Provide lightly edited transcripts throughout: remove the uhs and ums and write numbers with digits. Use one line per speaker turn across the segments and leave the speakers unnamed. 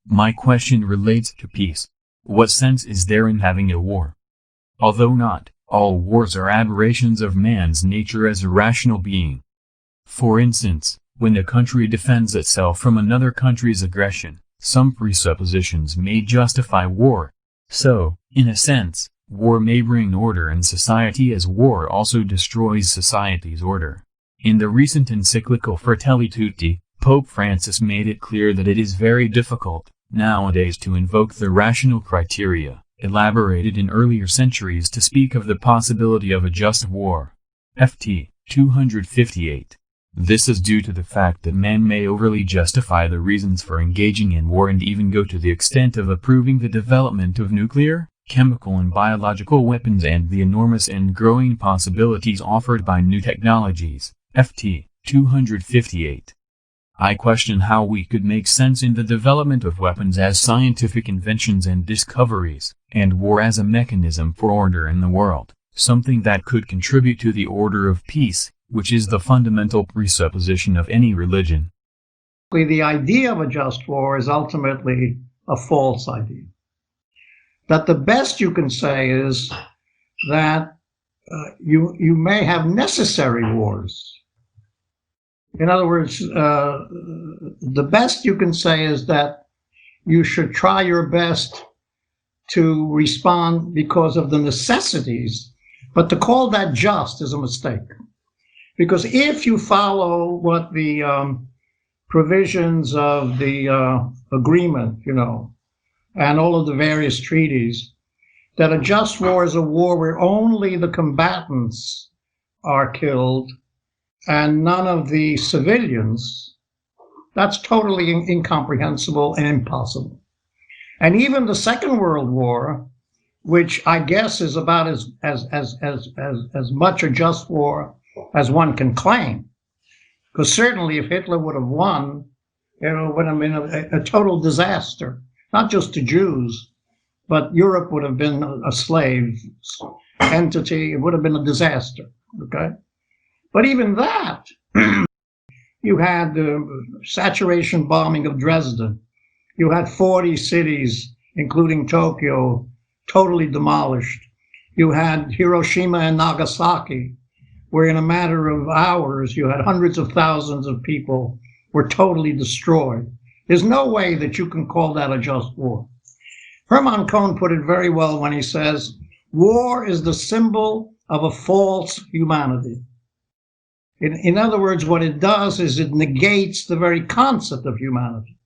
My question relates to peace. What sense is there in having a war? Although not all wars are aberrations of man's nature as a rational being. For instance, when a country defends itself from another country's aggression, some presuppositions may justify war. So, in a sense, war may bring order in society as war also destroys society's order. In the recent encyclical Fratelli Tutti, Pope Francis made it clear that it is very difficult, nowadays, to invoke the rational criteria, elaborated in earlier centuries, to speak of the possibility of a just war. Ft. 258. This is due to the fact that man may overly justify the reasons for engaging in war and even go to the extent of approving the development of nuclear, chemical and biological weapons and the enormous and growing possibilities offered by new technologies. Ft. 258. I question how we could make sense in the development of weapons as scientific inventions and discoveries, and war as a mechanism for order in the world, something that could contribute to the order of peace, which is the fundamental presupposition of any religion.
The idea of a just war is ultimately a false idea. That the best you can say is that you may have necessary wars. In other words, the best you can say is that you should try your best to respond because of the necessities, but to call that just is a mistake. Because if you follow what the provisions of the agreement, and all of the various treaties, that a just war is a war where only the combatants are killed and none of the civilians, that's totally incomprehensible and impossible. And even the Second World War, which I guess is about as much a just war as one can claim, because certainly if Hitler would have won, it would have been a total disaster, not just to Jews, but Europe would have been a slave entity. It would have been a disaster, okay? But even that, you had the saturation bombing of Dresden. You had 40 cities, including Tokyo, totally demolished. You had Hiroshima and Nagasaki, where in a matter of hours, you had hundreds of thousands of people were totally destroyed. There's no way that you can call that a just war. Hermann Cohen put it very well when he says, war is the symbol of a false humanity. In other words, what it does is it negates the very concept of humanity.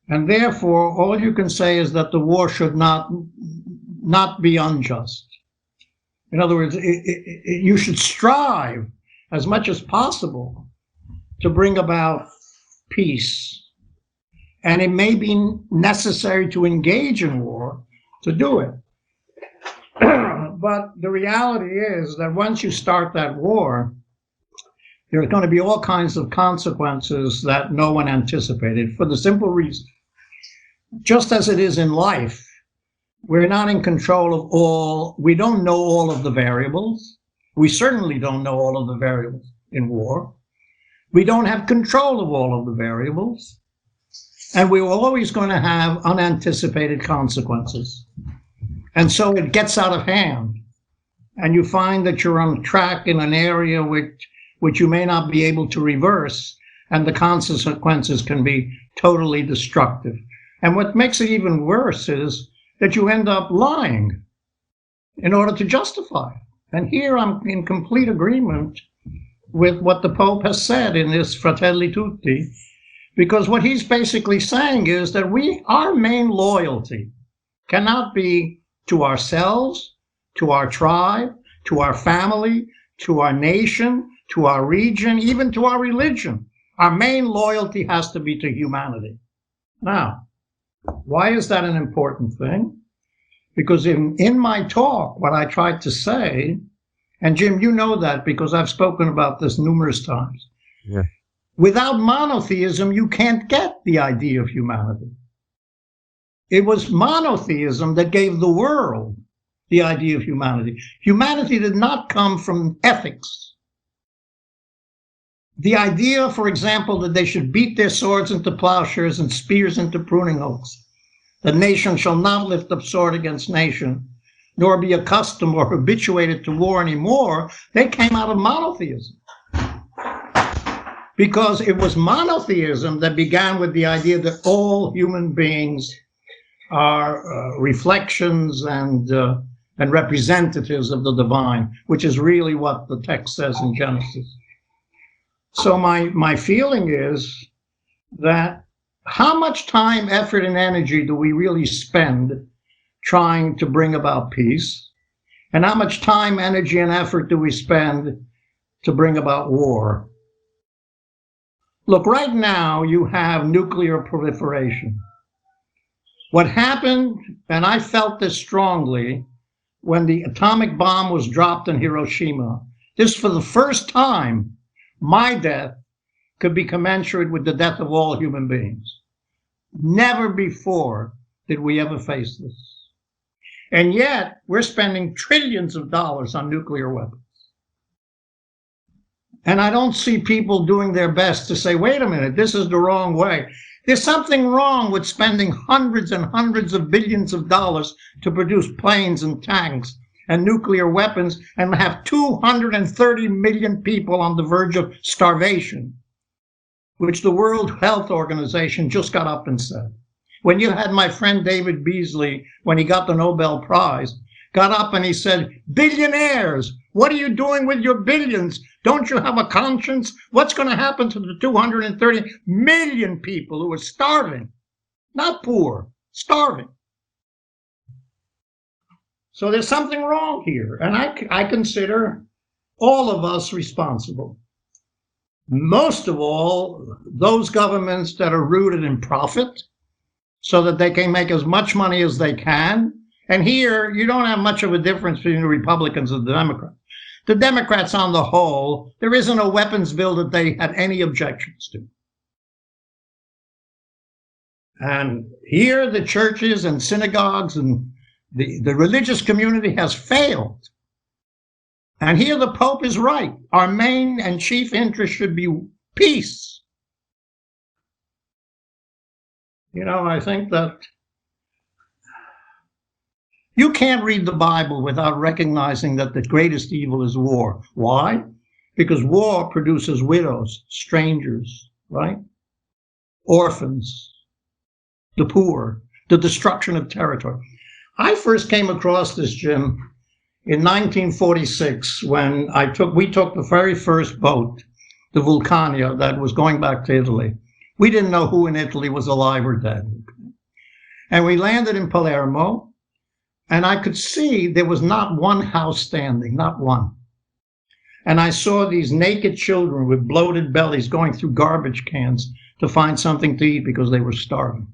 And therefore, all you can say is that the war should not be unjust. In other words, you should strive as much as possible to bring about peace. And it may be necessary to engage in war to do it. But the reality is that once you start that war, there's going to be all kinds of consequences that no one anticipated, for the simple reason, just as it is in life, we're not in control of all, we don't know all of the variables. We certainly don't know all of the variables in war. We don't have control of all of the variables. And we're always going to have unanticipated consequences. And so it gets out of hand. And you find that you're on track in an area which you may not be able to reverse, and the consequences can be totally destructive. And what makes it even worse is that you end up lying in order to justify. And here I'm in complete agreement with what the Pope has said in this Fratelli Tutti, because what he's basically saying is that our main loyalty cannot be to ourselves, to our tribe, to our family, to our nation, to our region, even to our religion. Our main loyalty has to be to humanity. Now, why is that an important thing? Because in my talk, what I tried to say, and Jim, you know that because I've spoken about this numerous times.
Yeah.
Without monotheism, you can't get the idea of humanity. It was monotheism that gave the world the idea of humanity. Humanity did not come from ethics. The idea, for example, that they should beat their swords into plowshares and spears into pruning hooks, that nation shall not lift up sword against nation, nor be accustomed or habituated to war anymore, they came out of monotheism. Because it was monotheism that began with the idea that all human beings are reflections and representatives of the divine, which is really what the text says in Genesis. So my feeling is that how much time, effort, and energy do we really spend trying to bring about peace? And how much time, energy, and effort do we spend to bring about war? Look, right now you have nuclear proliferation. What happened, and I felt this strongly, when the atomic bomb was dropped in Hiroshima, this for the first time, my death could be commensurate with the death of all human beings. Never before did we ever face this. And yet, we're spending trillions of dollars on nuclear weapons. And I don't see people doing their best to say, wait a minute, this is the wrong way. There's something wrong with spending hundreds and hundreds of billions of dollars to produce planes and tanks and nuclear weapons and have 230 million people on the verge of starvation, which the World Health Organization just got up and said. When you had my friend David Beasley, when he got the Nobel Prize, got up and he said, billionaires, what are you doing with your billions? Don't you have a conscience? What's going to happen to the 230 million people who are starving? Not poor, starving. So there's something wrong here, and I consider all of us responsible. Most of all, those governments that are rooted in profit so that they can make as much money as they can. And here, you don't have much of a difference between the Republicans and the Democrats. The Democrats, on the whole, there isn't a weapons bill that they had any objections to. And here, the churches and synagogues and the religious community has failed. And here the Pope is right. Our main and chief interest should be peace. You know, I think that you can't read the Bible without recognizing that the greatest evil is war. Why? Because war produces widows, strangers, right? Orphans, the poor, the destruction of territory. I first came across this, Jim, in 1946 when we took the very first boat, the Vulcania, that was going back to Italy. We didn't know who in Italy was alive or dead. And we landed in Palermo. And I could see there was not one house standing, not one. And I saw these naked children with bloated bellies going through garbage cans to find something to eat because they were starving.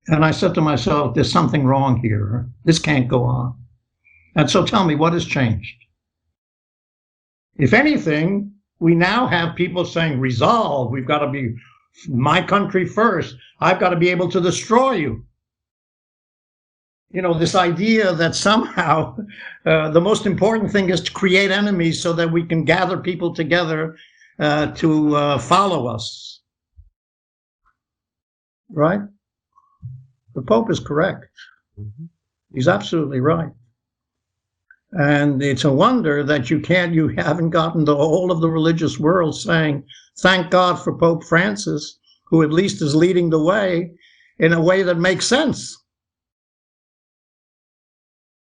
And I said to myself, there's something wrong here. This can't go on. And so tell me, what has changed? If anything, we now have people saying, resolve, we've got to be my country first. I've got to be able to destroy you. You know, this idea that somehow the most important thing is to create enemies so that we can gather people together to follow us. Right? The Pope is correct. Mm-hmm. He's absolutely right. And it's a wonder that you haven't gotten the whole of the religious world saying, thank God for Pope Francis, who at least is leading the way in a way that makes sense.